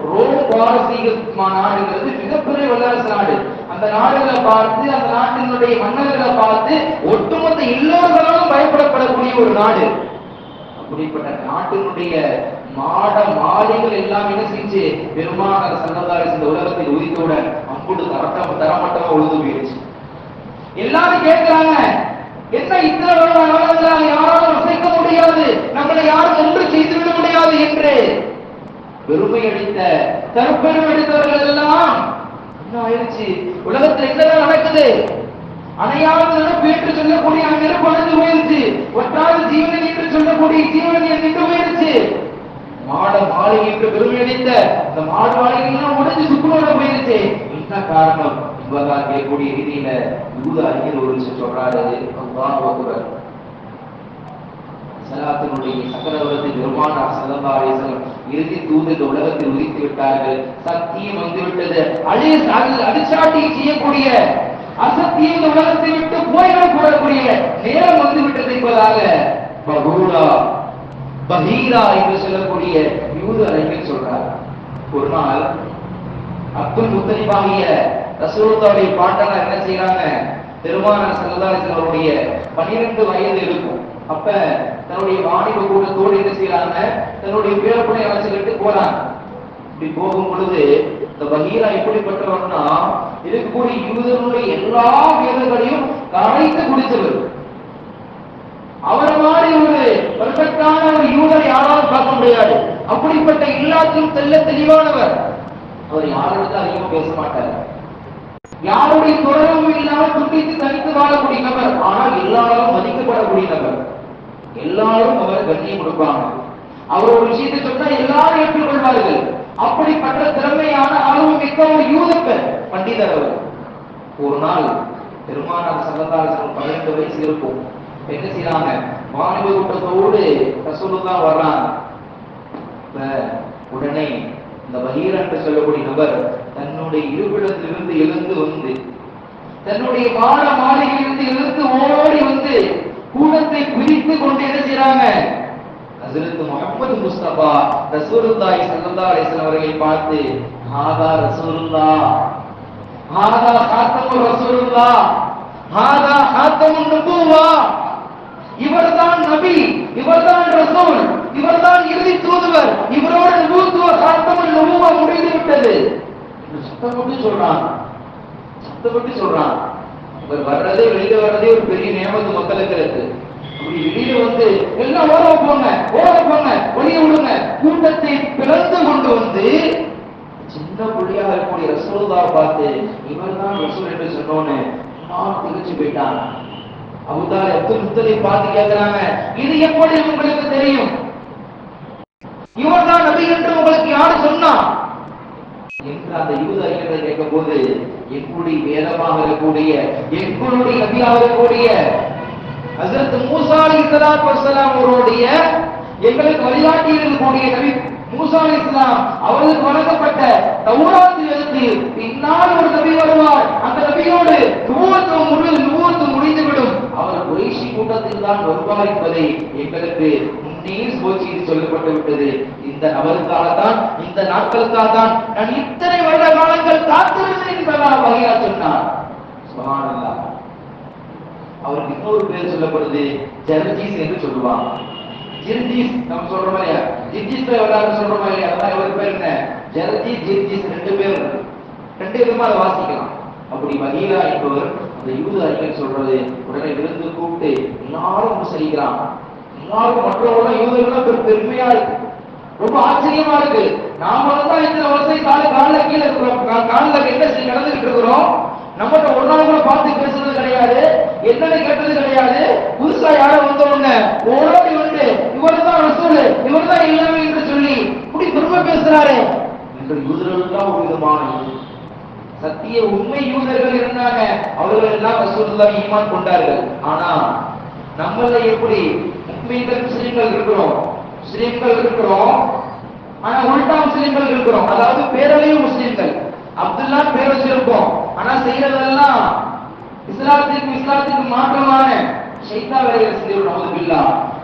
ரோம் பாரசீக நாடுங்கிறது மிகப்பெரிய வல்லரசு நாடு. அந்த நாடுகளை பார்த்து, அந்த நாட்டினுடைய மன்னர்களை பார்த்து ஒட்டுமொத்த எல்லோர்களாலும் பயப்படப்படக்கூடிய ஒரு நாடு. அப்படிப்பட்ட நாட்டினுடைய மாட மாளிகள் எல்லாம் என்ன செஞ்சு பெருமானார் ஸல்லல்லாஹு அலைஹி வஸல்லம் உலகத்தில் உதித்தவுடன் அம்புடு தரமட்டமா உழுது போயிடுச்சு. எல்லாரும் கேட்கிறாங்க, என்ன இத்தனை வருடங்களாக யாராலும் அசைக்க முடியாது, நம்மளை யாரும் ஒன்று செய்துவிட முடியாது என்று பெருமை அடித்த தற்பெருமை அடித்தவர்கள் எல்லாம் என்ன ஆயிடுச்சு, உலகத்தில் என்ன நடக்குது, அணையாத நெருப்பு என்று சொல்லக்கூடிய அந்த நெருப்பு அணைந்து போயிருச்சு, ஒற்றாத ஜீவன் என்று சொல்லக்கூடிய ஜீவன் நின்று போயிருச்சு. மாட மாளிகை என்று பெருமை அடித்த அந்த மாடு மாளிகைலாம் உடைஞ்சு சுக்குனோட போயிருச்சு. என்ன காரணம் என்பதா கேட்கக்கூடிய ரீதியில யூத அறிஞர் ஒரு சொல்றாரு, அல்லாஹ் அக்பர். சலாத்தினுடைய சக்கரவர்த்தி பெருமானார் ஸல்லல்லாஹு அலைஹி வஸல்லம் இறுதி தூது இந்த உலகத்தில் உதித்து விட்டார்கள். சத்தியம் வந்துவிட்டது. அடிச்சாட்டி செய்யக்கூடிய அசத்தியம் இந்த உலகத்தை விட்டு போய்விடக்கூடிய நேரம் வந்து விட்டது என்பதாக பஹீரா என்று சொல்லக்கூடிய யூத அறிஞர் சொல்றார். ஒரு நாள் அப்துல் முத்தலிபாகிய ரசூலுல்லாஹ்வுடைய பாட்டனார் என்ன செய்யறாங்க, பெருமானார் ஸல்லல்லாஹு அலைஹி வஸல்லம் அவருடைய 12 வயது இருக்கும். அப்ப தன்னுடைய வாணிப கூட்டத்தோடு என்ன செய்யறாங்க, தன்னுடைய பேரப்புனை அழைச்சுக்கிட்டு போறாங்க. இப்படி போகும் பொழுது இந்த பஹீரா எப்படிப்பட்டவர்னா, இருக்கக்கூடிய யூதர்களுடைய எல்லா வேதங்களையும் கரைத்து குடித்தவர். அவர் மாதிரி ஒரு பெர்ஃபெக்டான ஒரு யூதரை யாராலும் பார்க்க முடியாது. அப்படிப்பட்ட எல்லாத்திலும் தெல்ல தெளிவானவர். அவர் யாரிடத்தில் அதிகமாக பேச மாட்டார். யாருடைய தொடர்பும் இல்லாமல் துண்டித்து தனித்து வாழக்கூடிய நபர். ஆனால் எல்லாரும் மதிக்கப்படக்கூடிய நபர். எல்லாரும் அவர் கண்ணியம் கொடுப்பாங்க. அவர் ஒரு விஷயத்தை சொன்னா எல்லாரும் ஏற்றுக்கொள்வார்கள். அப்படிப்பட்ட திறமையான ஆளும் மிக்க ஒரு யூதர் பண்டிதர் அவர். ஒரு நாள் பெருமானார் ஸல்லல்லாஹு அலைஹி வஸல்லம் 12 வயசு இருக்கும். என்ன செய்யறாங்க, வாணிப கூட்டத்தோடு ரசூலுல்லாஹ் வர்றாங்க. உடனே இந்த பஹீரா என்று சொல்லக்கூடிய நபர் தன்னுடைய இருப்பிடத்திலிருந்து எழுந்து வந்து, தன்னுடைய மாளிகையிலிருந்து எழுந்து ஓடி வந்து கூடத்தை பிரித்து கொண்டு என்ன செய்யறாங்க, ஹஜ்ரத் முஹம்மது முஸ்தபா ரசூலுல்லாஹி ஸல்லல்லாஹு அலைஹி வஸல்லம் அவர்களை பார்த்து, ஹாதா ரசூலுல்லாஹ், ஹாதா காத்தமுர் ரசூலுல்லாஹ், ஹாதா காத்தமுன் நபுவா, இவர்தான் நபி, இவர்தான் ரசூல், இவர்தான் இறுதி தூதுவர், இவரோட நபுவத்துவ காத்தமுன் நபுவா முடிந்து விட்டது சத்தப்பட்டு சொல்றான். சத்தப்பட்டு சொல்றான். இவர் வர்றதே வெளியில வர்றதே ஒரு பெரிய நியமத்து மக்களுக்கு இருக்கு. அப்படி வெளியில வந்து எல்லாம் ஓட போங்க, ஒளிய விடுங்க, கூட்டத்தை பிளந்து கொண்டு வந்து சின்ன புள்ளியாக இருக்கக்கூடிய ரசூலுல்லாஹ் பார்த்து, இவர்தான் ரசூல் என்று சொன்னோன்னு நான் திகச்சு போயிட்டான். அபூதாலிப் அப்துல் முத்தலிப் பார்த்து கேட்கிறாங்க, இது எப்படி உங்களுக்கு தெரியும், இவர்தான் நபி என்று உங்களுக்கு யாரு சொன்னா என்று அந்த யூத அறிஞரை கேட்கும் போது, எங்களுடைய வேதமாக இருக்கக்கூடிய, எங்களுடைய நபியாக இருக்கக்கூடிய ஹஜ்ரத் மூசா அலைஹிஸ்ஸலாத்து வஸ்ஸலாம் அவருடைய எங்களுக்கு வழிகாட்டி இருக்கக்கூடிய நபி மூசா அலைஹிஸ்ஸலாம் அவர்களுக்கு வழங்கப்பட்ட தௌராத் எழுத்தில் பின்னால் ஒரு நபி வருவார், அந்த நபியோடு நுபுவத்து முடிந்துவிடும், அவர் குறைஷி கூட்டத்தில் தான் வருவார் என்பதை எங்களுக்கு முன்னே சொல்லப்பட்டு விட்டது. இந்த நபருக்காகத்தான், இந்த நாட்களுக்காகத்தான் நான் இத்தனை வருட காலங்கள் காத்திருந்தேன் என்பதாக பஹீரா சொன்னார். சுப்ஹானல்லாஹ். அவருக்கு இன்னொரு பேர் சொல்லப்படுது, ஜர்ஜீஸ் என்று சொல்லுவாங்க. ஜிர்ஜீஸ் நம்ம சொல்றோம் இல்லையா, ஜிர்ஜீஸ் எல்லாரும் சொல்றோம் இல்லையா, அதான் இவர் பேர் என்ன, ஜர்ஜீஸ் ஜிர்ஜீஸ் 2 பேர் இருக்கு. 2 விதமா அதை வாசிக்கலாம். அப்படி பஹீரா என்பவர் அந்த யூத அறிஞர் சொல்றது, உடனே விருந்து கூப்பிட்டு எல்லாரும் சரிக்கிறான். எல்லாரும் மற்றவர்களும் யூதர்களும் பெருமையா இருக்கு, ரொம்ப ஆச்சரியமா இருக்கு. நாம தான் இத்தனை வருஷம் கால கீழே இருக்கிறோம், காலில் என்ன நடந்துகிட்டு இருக்கிறோம், நம்மகிட்ட ஒரு நாள் கூட பார்த்து பேசுறது கிடையாது, என்னன்னு கேட்டது கிடையாது. புதுசா யாரும் வந்தவங்க ஓடி வந்து இவர்தான் ரசூல், இவர்தான் எல்லாமே என்று சொல்லி இப்படி பெருமை பேசுறாரு என்று யூதர்களுக்கெல்லாம் ஒரு விதமான சத்திய உண்மை யூதர்கள் இருந்தாங்க. அவர்கள் எல்லாம் ரசூலுல்லாஹ் ஈமான் கொண்டார்கள். ஆனா நம்மள எப்படி முஸ்லிம்கள் முஸ்லிம்கள் இருக்கிறோம், ஆனா உல்டா முஸ்லிம்கள் இருக்கிறோம். அதாவது பேரலையும் முஸ்லிம்கள், அப்துல்லா பேர் வச்சிருக்கோம், ஆனா செய்யறதெல்லாம் இஸ்லாத்துக்கு மாற்றமான ஷைத்தா வேலைகள் செஞ்சு நமது பில்லா.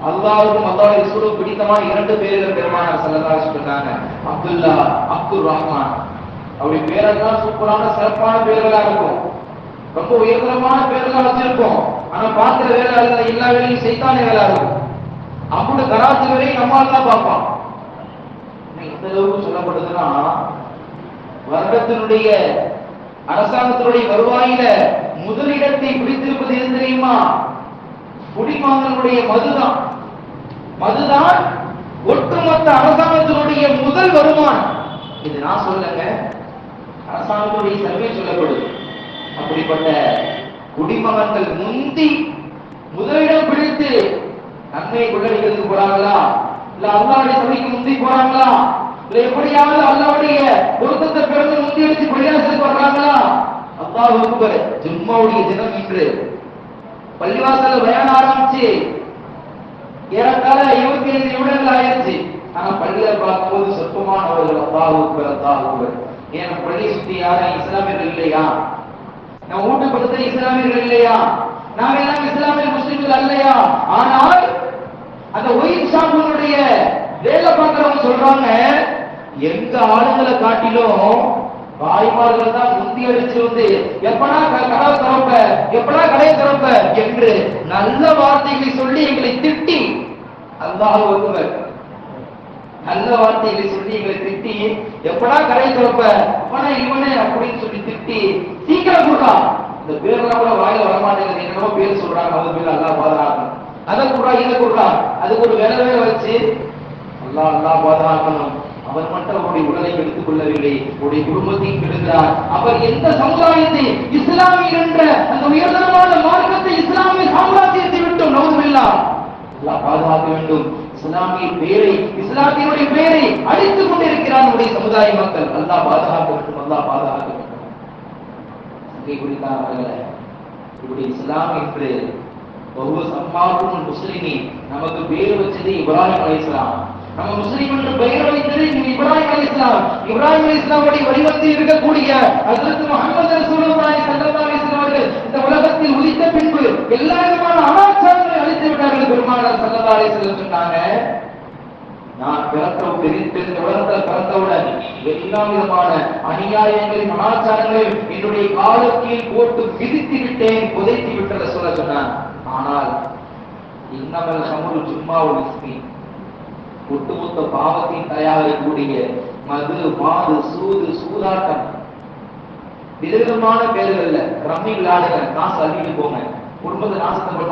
அல்லாஹ்வுக்கும் அல்லாஹ்வுடைய ரசூலுக்கும் பிடித்தமான 2 பேர்கள் பெருமானார் ஸல்லல்லாஹு அலைஹி வஸல்லம் சொன்னாங்க, அப்துல்லா, அப்துர் ரஹ்மான். அவருடைய பேரெல்லாம் சூப்பரான சிறப்பான பேர்களா இருக்கும், ரொம்ப உயர்தரமான பேர்களா வச்சிருப்போம். ஆனா பார்க்கிற வேலை எல்லா வேலையும் சைத்தானே வேலை இருக்கும். அப்படி கராச்சி வரையும் நம்மால் தான் பார்ப்பான். இந்த அளவுக்கு சொல்லப்படுதுன்னா, வருடத்தினுடைய அரசாங்கத்தினுடைய வருவாயில முதலிடத்தை பிடித்திருப்பது எது தெரியுமா? குடிமகனுடைய மதுதான். மதுதான் ஒட்டுமொத்த அரசாங்கத்தினுடைய முதல் வருமானம். இது நான் சொல்லுங்க, அரசாங்கத்துடைய சர்வே சொல்லப்படுது. அப்படிப்பட்ட குடிமகன்கள் முந்தி முதலிடம் பிடித்து நன்மையை கொள்ளடிக்கிறதுக்கு போறாங்களா, இல்ல அல்லாஹ்வுடைய சபைக்கு முந்தி போறாங்களா, இல்ல எப்படியாவது அல்லாஹ்வுடைய பொருத்தத்தை பெறுந்து முந்தி எடுத்து பள்ளிவாசலுக்கு வர்றாங்களா? அல்லாஹ் அக்பர். ஜும்மாவுடைய தினம் இன்று பள்ளிவாசல்ல பயான் ஆரம்பிச்சு ஏறத்தாழ 25 நிமிடங்கள் ஆயிடுச்சு. ஆனா பள்ளியில பார்க்கும்போது சொற்பமானவர்கள் அல்லாஹ். ஏன் பள்ளி சுத்தி யாரும் இஸ்லாமியர்கள் இல்லையா? நம்ம வீட்டு பக்கத்துல இஸ்லாமியர்கள் இல்லையா? நாம எல்லாம் இஸ்லாமிய முஸ்லிம்கள் அல்லையா? ஆனால் அந்த ஒயின் ஷாப்புடைய வேலை பார்க்கிறவங்க சொல்றாங்க, எங்க ஆளுங்களை காட்டிலும் வாய்மார்கள் தான் முந்தி அடிச்சு வந்து எப்படா கடை திறப்ப, எப்படா கடையை திறப்ப என்று நல்ல வார்த்தைகளை சொல்லி எங்களை திட்டி, அல்லாஹ் ஒருவர் நல்ல வார்த்தைகளை சொல்லி எங்களை திட்டி, எப்படா கடை திறப்ப இவனே அப்படின்னு சொல்லி திட்டி, சீக்கிரம் கொடுறா, இந்த பேரெல்லாம் கூட வாயில வரமாட்டேங்குது, என்னமோ பேர் சொல்றாங்க, அவங்க பேர் அல்லாஹ் பாதுகாக்கணும், அதை கொடுறா இதை கொடுறா, அதுக்கு ஒரு வேலை வச்சு அல்லாஹ் பாதுகாக்கணும். அவர் மட்டும் அவருடைய உடலை எடுத்துக் கொள்ளவில்லை, அவருடைய குடும்பத்தையும் கெடுக்கிறார். அவர் எந்த சமுதாயத்தை, இஸ்லாமிய என்ற அந்த உயர்தரமான மார்க்கத்தை, இஸ்லாமிய சாம்ராஜ்யத்தை விட்டும் நவுதுபில்லாஹ் அல்லாஹ் பாதுகாக்க வேண்டும். இஸ்லாமிய பேரை, இஸ்லாத்தினுடைய பேரை அழித்துக் கொண்டிருக்கிறார் நம்முடைய சமுதாய மக்கள். அல்லாஹ் பாதுகாக்க வேண்டும், அல்லாஹ் பாதுகாக்க வேண்டும். குறித்தார்கள் இப்படி இஸ்லாம் என்று ஒவ்வொரு சம்மாவும் முஸ்லிமி நமக்கு பேர் வச்சது இப்ராஹிம் அலைஹிஸ்ஸலாம். நம்ம முஸ்லிம் என்று பெயர் வைத்தது இப்ராஹிம் அலைஹிஸ்ஸலாம். இப்ராஹிம் அலைஹிஸ்ஸலாமுடைய வடிவத்தில் இருக்கக்கூடிய ஹஜ்ரத் முஹம்மது ரசூலுல்லாஹி ஸல்லல்லாஹு அலைஹி வஸல்லம் அவர்கள் இந்த உலகத்தில் உதித்த பின்பு எல்லா விதமான அனாச்சாரங்களை அழித்து விட்டார்கள். பெருமானார் ஸல்லல்லாஹு அலைஹி வஸல்லம் சொன்னாங்க, நான் உலகத்தில் பிறந்தவுடன் எல்லா விதமான அநியாயங்களையும் அனாச்சாரங்களையும் என்னுடைய காலத்தில் போட்டு விதித்து விட்டேன், புதைத்து விட்டத சொல்ல சொன்னான். ஆனால் இன்னமல் ஹம்ரு ஜும்மாவுல் இஸ்மி, ஒட்டுமொத்த பாவத்தின் தயாரிக்கக்கூடிய மது, மாது, சூது, சூதாட்டம், விதவிதமான பேர்கள்ல ரம்மி விளையாடுங்க, காசு அள்ளிட்டு போங்க, குடும்பத்தை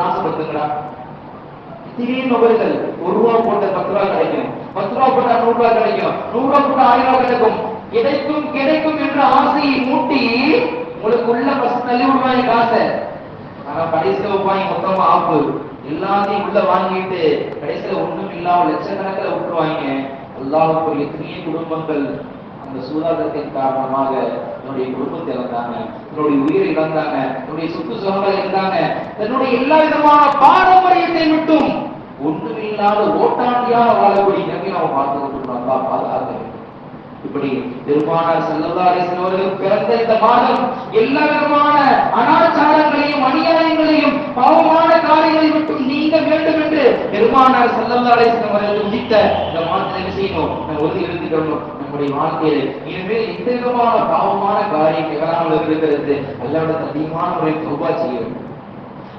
நாசப்படுத்துங்களா. திடீர்னு நபர்கள் 1 ரூபா போட்ட 10 ரூபாய் கிடைக்கும், 10 ரூபா போட்டா 100 ரூபாய் கிடைக்கும், 100 ரூபாய் போட்டா 1000 ரூபாய் கிடைக்கும், கிடைக்கும் என்ற ஆசையை மூட்டி உங்களுக்கு உள்ள பசு தள்ளி விடுவாங்க காசை. ஆனா கடைசியில வைப்பாங்க மொத்தமா ஆப்பு, எல்லாத்தையும் உள்ள வாங்கிட்டு கடைசியில ஒண்ணும் இல்லாம லட்சக்கணக்கில் விட்டுருவாங்க. அல்லாஹ்வுக்கு எத்தனைய குடும்பங்கள் அந்த சூதாட்டத்தின் காரணமாக என்னுடைய குடும்பத்தை இழந்தாங்க, என்னுடைய உயிரை இழந்தாங்க, என்னுடைய சொத்து சுகங்களை இழந்தாங்க, தன்னுடைய எல்லா விதமான பாரம்பரியத்தை விட்டும் ஒன்றுமில்லாத ஓட்டாண்டியாக வாழக்கூடிய நிலையை நாம் பார்த்து கொண்டிருக்கிறோம். அல்லாஹ் பாதுகாக்க. இப்படி பெருமானார் ஸல்லல்லாஹு அலைஹி வஸல்லம் அவர்கள் பிறந்த இந்த மாதம் எல்லா விதமான அனாச்சாரங்களையும் அநியாயங்களையும் பாவமான காரியங்களை விட்டும் நீங்க வேண்டும் என்று பெருமானார் ஸல்லல்லாஹு அலைஹி வஸல்லம் அவர்கள் உதித்த இந்த மாதத்தை என்ன செய்யணும், நம்ம உறுதி எடுத்துக்கணும். நம்முடைய வாழ்க்கையில் இனிமேல் எந்த விதமான பாவமான காரியம் எவராமல் இருக்கிறது அல்லாஹ்விடத்தில் அதிகமான முறை தௌபா செய்யணும்,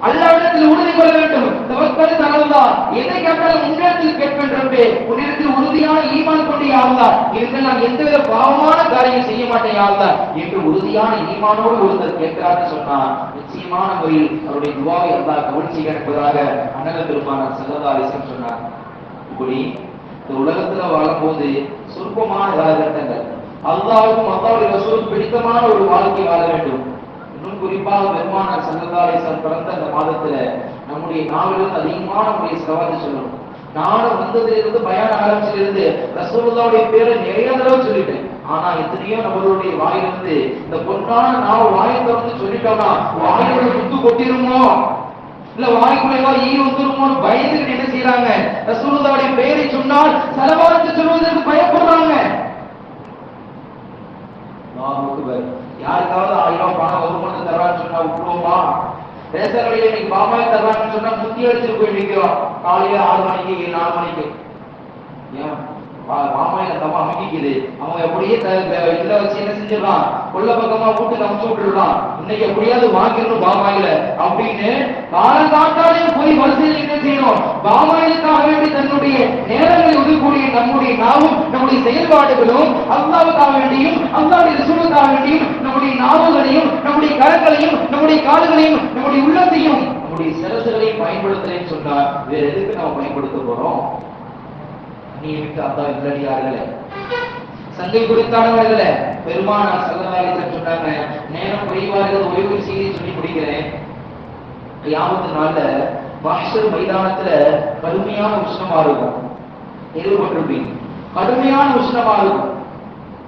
அல்லாஹ்விடத்தில் உறுதி கொள்ள வேண்டும். தவக்கல் அல்லாஹ், எதை கேட்டாலும் உன்னிடத்தில் கேட்பேன் ரப்பே, உன்னிடத்தில் உறுதியான ஈமான் கொண்டு யா அல்லாஹ், இனிமேல் நான் எந்தவித பாவமான காரியம் செய்ய மாட்டேன் யா அல்லாஹ் என்று உறுதியான ஈமானோடு ஒருத்தர் கேட்கிறார்னு சொன்னார், நிச்சயமான முறையில் அவருடைய துஆவை அல்லாஹ் கபூல் செய்ய என்பதாக அண்ணல் பெருமானார் ஸல்லல்லாஹு அலைஹி வஸல்லம் சொன்னார். இப்படி இந்த உலகத்துல வாழும்போது சொற்பமான காலகட்டங்கள் அல்லாஹ்வுக்கும் அல்லாஹ்வுடைய ரசூலுக்கும் பிடித்தமான ஒரு வாழ்க்கை வாழ வேண்டும். இன்னும் குறிப்பாக பெருமானார் ஸல்லல்லாஹு அலைஹி வஸல்லம் பிறந்த அந்த மாதத்துல நம்முடைய நாவிலிருந்து அதிகமான முறையை செலவாதி சொல்லணும். நானும் வந்ததிலிருந்து பயான ஆரம்பிச்சிலிருந்து ரசூலுல்லாஹ்வுடைய பேரை நிறைய தடவை சொல்லிட்டேன். ஆனா எத்தனையோ நம்மளுடைய வாயிலிருந்து இந்த பொன்னான நாவ வாயை திறந்து சொல்லிட்டோம்னா வாயோட சுத்து கொட்டிருமோ, இல்ல வாய்க்குள்ள ஈ வந்துருமோன்னு பயந்துட்டு என்ன செய்யறாங்க, ரசூலுல்லாஹ்வுடைய பெயரை சொன்னால் செலவாத்து சொல்வதற்கு பயப்படுறாங்க. யாருக்காவது 1000 பணம் ஒரு மணி தர்றான்னு சொன்னா விட்டுருவோமா? ரேஷன் கடையில இன்னைக்கு பாமாயில் தர்றாங்கன்னு சொன்னா முத்தி அடிச்சுட்டு போய் நிற்கிறோம் காலையில 6 மணிக்கு 4 மணிக்கு. ஏன் மாமாயில தம்மா அமைக்கிக்குது, அவங்க எப்படியே இதுல வச்சு என்ன செஞ்சிடலாம், கொள்ள பக்கமா வீட்டுக்கு அமுச்சு விட்டுடலாம், இன்னைக்கு எப்படியாவது வாங்கிடணும் பாமாயில அப்படின்னு காலங்காட்டாலே போய் வரிசையில் என்ன செய்யணும், பாமாயிலுக்காக வேண்டி தன்னுடைய நேரங்களை ஒதுக்கக்கூடிய நம்முடைய நாவும் நம்முடைய செயல்பாடுகளும் அல்லாஹ்வுக்காக வேண்டியும் அல்லாஹ்வுடைய ரசூலுக்காக வேண்டியும் நம்முடைய நாவுகளையும் நம்முடைய கரங்களையும் நம்முடைய கால்களையும் நம்முடைய உள்ளத்தையும் நம்முடைய சிரசுகளையும் பயன்படுத்துறேன்னு சொன்னா வேற எதுக்கு நம்ம பயன்படுத்த போறோம்? நீ விட்டு அல்லாஹ் இல்லடியார்களே, சங்கை குறித்தானவர்களே, பெருமானார் ஸல்லல்லாஹு அலைஹி வஸல்லம் சொன்னாங்க, நேரம் குறைவாக ஒரே ஒரு செய்தியை சொல்லி முடிக்கிறேன். கியாமத் நாள்ல மஹ்ஷர் மைதானத்துல கடுமையான உஷ்ணமா இருக்கும், எதிர்பட்டிருப்பீங்க, கடுமையான உஷ்ணமா இருக்கும்.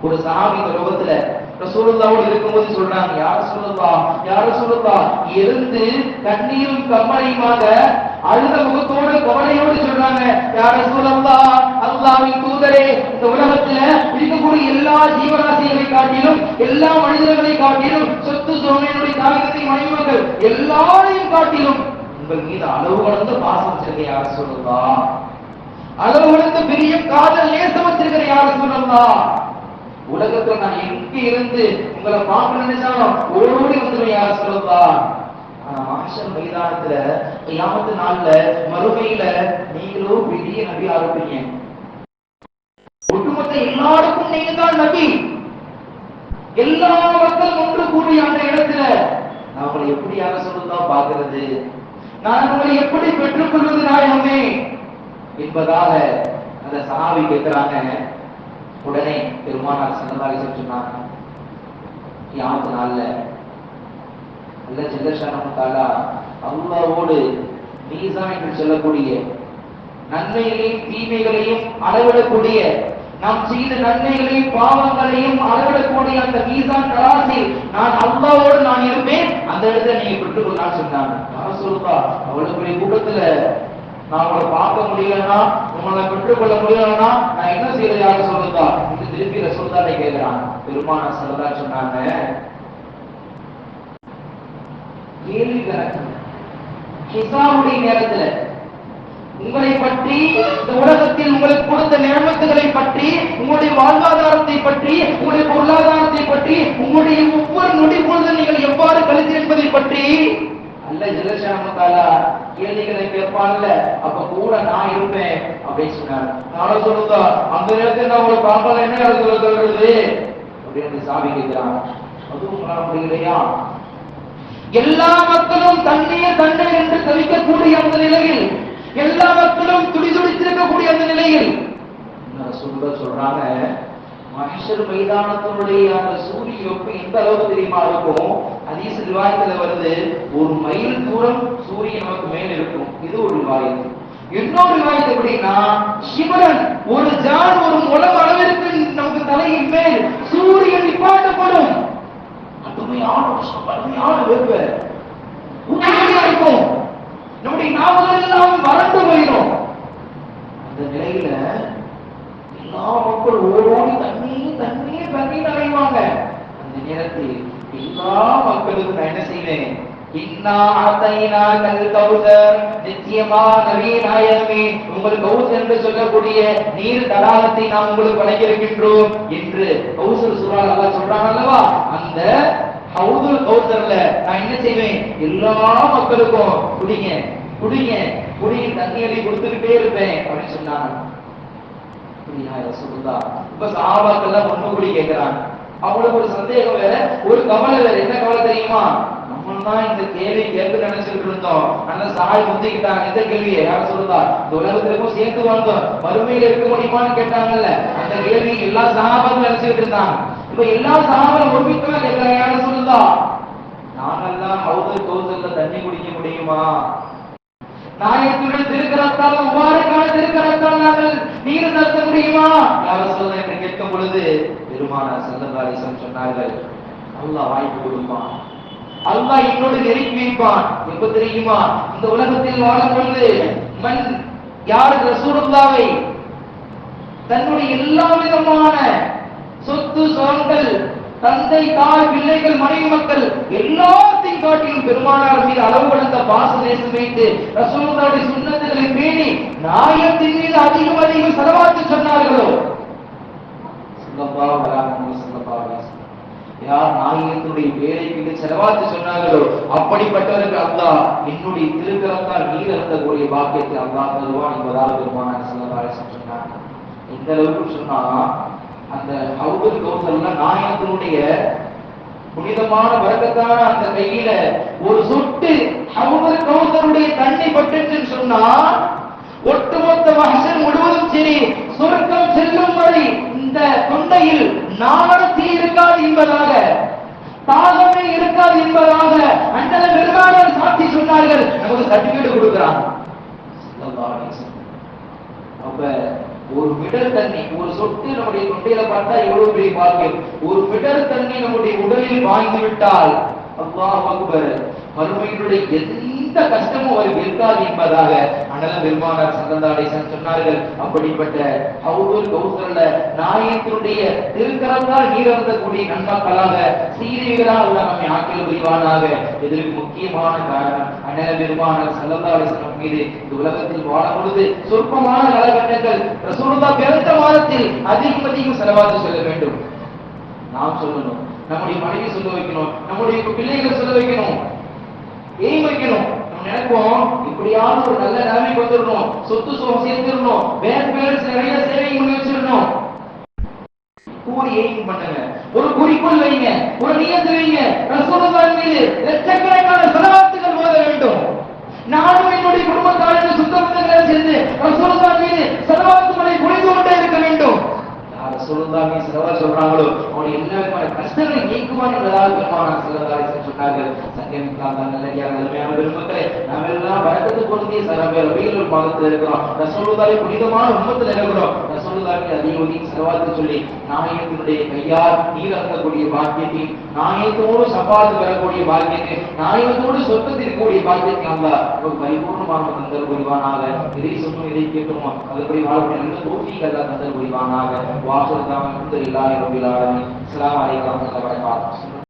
ஒரு சஹாபி இந்த லோகத்துல ரசூலுல்லாஹ்வோடு இருக்கும்போது சொல்றாங்க, யா ரசூலுல்லாஹ் எழுந்து தண்ணீரும் கம்மலையுமாக அழுத முகத்தோடு கவலையோடு சொல்றாங்க, யா ரசூலல்லாஹ், அல்லாஹ்வின் தூதரே, இந்த உலகத்துல இருக்கக்கூடிய எல்லா ஜீவராசிகளை காட்டிலும், எல்லா மனிதர்களை காட்டிலும், சொத்து சோமையினுடைய தாகத்தை மனைமக்கள் எல்லாரையும் காட்டிலும் உங்கள் மீது அளவு கடந்த பாசம் வச்சிருக்க யா ரசூலல்லாஹ், அளவு கடந்த பெரிய காதல் நேசம் வச்சிருக்கிற யா ரசூலல்லாஹ். உலகத்துல நான் எங்க இருந்து உங்களை பார்க்க நினைச்சாலும் ஓடி வந்துடும் யா ரசூலல்லாஹ். ஆனா மஹ்ஷர் மைதானத்துல கியாமத் நாள்ல மறுமையில நீங்களோ பெரிய நபி ஆகுறீங்க. ஒட்டுமொத்த எல்லாருக்கும் நீங்க தான் நபி. எல்லா மக்கள் ஒன்று கூடிய அந்த இடத்துல நான் உங்களை எப்படி யா ரசூலல்லாஹ் பார்க்கிறது, நான் உங்களை எப்படி பெற்றுக்கொள்வது நாயகமே என்பதாக அந்த சஹாபி கேட்கிறாங்க. உடனே பெருமானார் ஸல்லல்லாஹு அலைஹி வஸல்லம் சொன்னாங்க, கியாமத் நாள்ல அல்லாஹ் ஜல்ல ஷானஹு தஆலா அல்லாஹ்வோடு மீசான் என்று சொல்லக்கூடிய நன்மைகளையும் தீமைகளையும் அளவிடக்கூடிய, நாம் செய்த நன்மைகளையும் பாவங்களையும் அளவிடக்கூடிய அந்த மீசான் தராசில் நான் அல்லாஹ்வோடு நான் இருப்பேன், அந்த இடத்தை நீங்க பெற்றுக்கொள்ளலாம் சொன்னாங்க. நான் சொல்லுவா அவ்வளவு பெரிய கூட்டத்துல நான் உங்களை பார்க்க முடியலன்னா, உங்களை பெற்றுக்கொள்ள முடியலன்னா நான் என்ன செய்யறது யாரும் சொல்லுதா இது திருப்பி ரசூலுல்லாஹ் கேட்கிறான். பெருமானார் ஸல்லல்லாஹு அலைஹி சொன்னாங்க, கேள்வி கணக்கு ஹிசாபுடைய நேரத்துல உங்களை பற்றி, இந்த உலகத்தில் உங்களுக்கு கொடுத்த நியமத்துகளை பற்றி, உங்களுடைய வாழ்வாதாரத்தை பற்றி, உங்களுடைய பொருளாதாரத்தை பற்றி, உங்களுடைய ஒவ்வொரு நொடி பொழுது நீங்கள் எவ்வாறு கழித்து என்பதை பற்றி அல்லாஹ் ஜல்ல ஷானஹு தஆலா கேள்விகளை கேட்பான்ல, அப்ப கூட நான் இருப்பேன் அப்படின்னு சொன்னார். நானும் சொல்லுதா அந்த நேரத்தில் நான் உங்களை பார்க்கல என்ன இடத்துல சொல்றது அப்படின்னு சாமி கேட்கிறான். அதுவும் காண முடியலையா? எல்லா மக்களும் தண்ணீர் தண்ணீர் என்று தவிக்கக்கூடிய அந்த நிலையில், எல்லா மக்களும் துடிதுடித்திருக்கக்கூடிய அந்த நிலையில் சொல்றாங்க, மஹ்ஷர் மைதானத்தினுடைய அந்த சூரிய வெப்ப எந்த அளவுக்கு தெரியுமா இருக்கும்? ஹதீஸ் ரிவாயத்துல வருது, ஒரு மைல் தூரம் சூரியன் நமக்கு மேல் இருக்கும். இது ஒரு ரிவாயத். இன்னொரு ரிவாயத் எப்படின்னா, சிவரன் ஒரு ஜான் ஒரு முழம் அளவிற்கு நமக்கு தலையின் மேல் சூரியன் நிப்பாட்டப்படும். கடுமையான வெப்ப உண்மையா இருக்கும். நம்முடைய நாவல்கள் எல்லாம் வறண்டு போயிடும். அந்த நிலையில எல்லா மக்கள் ஓடி தண்ணீர் அடைவாங்க. அந்த நேரத்தில் எல்லா மக்களுக்கும் நான் என்ன செய்வேன், இன்னா அதைனாகல் கௌசர், நிச்சயமா நபி நாயகமே உங்களுக்கு கௌசர் என்று சொல்லக்கூடிய நீர் தடாகத்தை நாம் உங்களுக்கு வழங்கியிருக்கின்றோம் என்று கௌசர் சூரா அல்லாஹ் சொல்றான் அல்லவா? அந்த ஹவுதுல் கௌசர்ல நான் என்ன செய்வேன், எல்லா மக்களுக்கும் குடிங்க குடிங்க குடி தண்ணீரை கொடுத்துக்கிட்டே இருப்பேன் அப்படின்னு சொன்னாங்க. இப்ப சஹாபாக்கள் ஒண்ணு கூடி கேட்கிறாங்க. அவங்களுக்கு ஒரு சந்தேகம் வேற, ஒரு கவலை வேற. என்ன கவலை தெரியுமா? நம்ம தான் இந்த கேள்வி கேட்க நினைச்சிட்டு இருந்தோம், அந்த சாய் முந்திக்கிட்டாங்க. இந்த கேள்வியை யார் சொல்லுதா? இந்த உலகத்திற்கும் சேர்த்து வந்தோம், மறுமையில இருக்க முடியுமான்னு கேட்டாங்கல்ல, அந்த கேள்வி எல்லா சஹாபாக்களும் நினைச்சுட்டு இருந்தாங்க. இப்ப எல்லா சஹாபாக்களும் ஒருமிக்கமா கேட்கிறாங்க, யார் சொல்லுதா? நாங்கெல்லாம் ஹவுதுல் கௌசர்ல தண்ணி குடிக்க முடியுமா? நாயகத்துடன் திருக்கரத்தால் முபாரக்கான திருக்கரத்தால் நாங்கள் நீர் நடத்த முடியுமா? யார் சொல்ல என்று கேட்கும் பொழுது பெருமானார் ஸல்லல்லாஹு அலைஹி வஸல்லம் சொன்னார்கள், அல்லாஹ் வாய்ப்பு கொடுப்பான், அல்லாஹ் என்னோடு நெருங்கி வைப்பான். எப்ப தெரியுமா? இந்த உலகத்தில் வாழும் பொழுது மன் யார் ரசூலுல்லாஹ்வை தன்னுடைய எல்லா விதமான சொத்து சுகங்கள், தந்தை தாய் பிள்ளைகள் மனைவி மக்கள் எல்லாத்தையும் காட்டிலும் பெருமானார் மீது அளவு கடந்த பாச நேசம் வைத்து ரசூலுல்லாஹ்வுடைய சுன்னத்துகளை பேணி நாயகத்தின் மீது அதிகம் ஸலவாத் சொன்னார்களோ, ஸல்லல்லாஹு அலைஹி வஸல்லம் யார் நாயகத்துடைய பேரைக்கு ஸலவாத் சொன்னார்களோ அப்படிப்பட்டவருக்கு அல்லாஹ் என்னுடைய திருக்கரத்தால் நீர் அருந்தக்கூடிய பாக்கியத்தை அல்லாஹ் தருவான் என்பதாக பெருமானார் ஸல்லல்லாஹு அலைஹி வஸல்லம் சொன்னாங்க. இந்த அளவுக்கு சொன்னா அந்த ஹவுதுல் கௌசர்ல நாயகத்தினுடைய புனிதமான பரக்கத்தான அந்த கையில ஒரு சொட்டு ஹவுதுல் கௌசருடைய தண்ணி பட்டுச்சுன்னு சொன்னா ஒட்டுமொத்த மஹ்ஷர் முழுவதும் சரி சொர்க்கம் செல்லும் வரை இந்த தொண்டையில் நாவரத்தி இருக்காது என்பதாக, தாகமே இருக்காது என்பதாக அண்ணல பெருமானார் சாட்சி சொன்னார்கள். நமக்கு சர்டிபிகேட் கொடுக்கிறாங்க. அப்ப ஒரு மிடர் தண்ணி, ஒரு சொட்டு நம்முடைய தொண்டையில பார்த்தா எவ்வளவு பெரிய பாக்கியம். ஒரு மிடர் தண்ணி நம்முடைய உடலில் வாங்கி விட்டால் அல்லாஹ் அக்பர். மறுமையினுடைய எந்த கஷ்டமும் அவருக்கு இருக்காது என்பதாக அண்ணல் பெருமானார் ஸல்லல்லாஹு அலைஹி வஸல்லம் சொன்னார்கள். அப்படிப்பட்ட ஹவுதுல் கௌசர்ல நாயகத்தினுடைய திருக்கரத்தால் நீர் அருந்தக்கூடிய நன்மக்களாக சீரியர்களாக அல்லாஹ் நம்மை ஆக்கில் புரிவானாக. இதற்கு முக்கியமான காரணம் அண்ணல் பெருமானார் ஸல்லல்லாஹு அலைஹி வஸல்லம் மீது இந்த உலகத்தில் வாழும் பொழுது சொற்பமான காலகட்டங்கள் ரசூலுல்லாஹ் பிறந்த மாதத்தில் அதிகம் அதிகம் செலவாத்து சொல்ல வேண்டும். நாம் சொல்லணும், நம்முடைய மனைவி சொல்ல வைக்கணும், நம்முடைய பிள்ளைகள் சொல்ல வைக்கணும், ஏன் வைக்கணும். நம்ம நினைப்போம் இப்படியாவது ஒரு நல்ல நிலைமைக்கு வந்துடணும், சொத்து சுகம் சேர்ந்துடணும், பேரண்ட்ஸ் நிறைய சேவிங் பண்ணி வச்சிடணும். கூறி எய்ம் பண்ணுங்க, ஒரு குறிக்கோள் வைங்க, ஒரு நியத்து வைங்க. ரசூலுல்லாஹ் மீது லட்சக்கணக்கான ஸலவாத்துகள் ஓத வேண்டும். நானும் என்னுடைய குடும்பத்தாருக்கு சுத்தபத்தங்களை சேர்ந்து ரசூலுல்லாஹ் மீது ஸலவாத்துகளை பொழிந்து கொண்டே இருக்க வேண்டும். ரசூலுல்லாஹ் மீது ஸலவாத் சொல்றாங்களோ அவனுடைய எல்லா விதமான கஷ்டங்களை நீக்குவான் என்பதாக பெருமானார் ஸல்லல்லாஹு அலைஹி வஸல்லம் சொன்னார்கள். சத்தியமிக்காக நல்லடியார் நல்லமையான பெருமக்களே, நாம் எல்லாம் பரக்கத்து பொருந்திய ரபியுல் மாதத்தில் இருக்கிறோம். ரசூலுல்லாஹ் புனிதமான உம்மத்தில் இருக்கிறோம். ரசூலுல்லாஹ் அதிகம் ஸலவாத் சொல்லி நாயகத்தினுடைய கையால் நீர் அருந்தக்கூடிய பாக்கியத்தை, நாயகத்தோடு ஷஃபாத் பெறக்கூடிய பாக்கியத்தை, நாயகத்தோடு சொர்க்கத்தில் இருக்கக்கூடிய பாக்கியத்தை அல்லாஹ் நமக்கு பரிபூர்ணமாக தந்தல் புரிவானாக. இதை சொன்னோம், இதை கேட்டோமோ அதுபடி வாழக்கூடிய நல்ல தௌஃபீக் அல்லாஹ் தந்தல் புரிவானாக. வாஹிர் தஅவானா அல்ஹம்துலில்லாஹி ரப்பில் ஆலமீன். அஸ்ஸலாமு அலைக்கும் வரஹ்மத்துல்லாஹி வபரகாத்துஹு.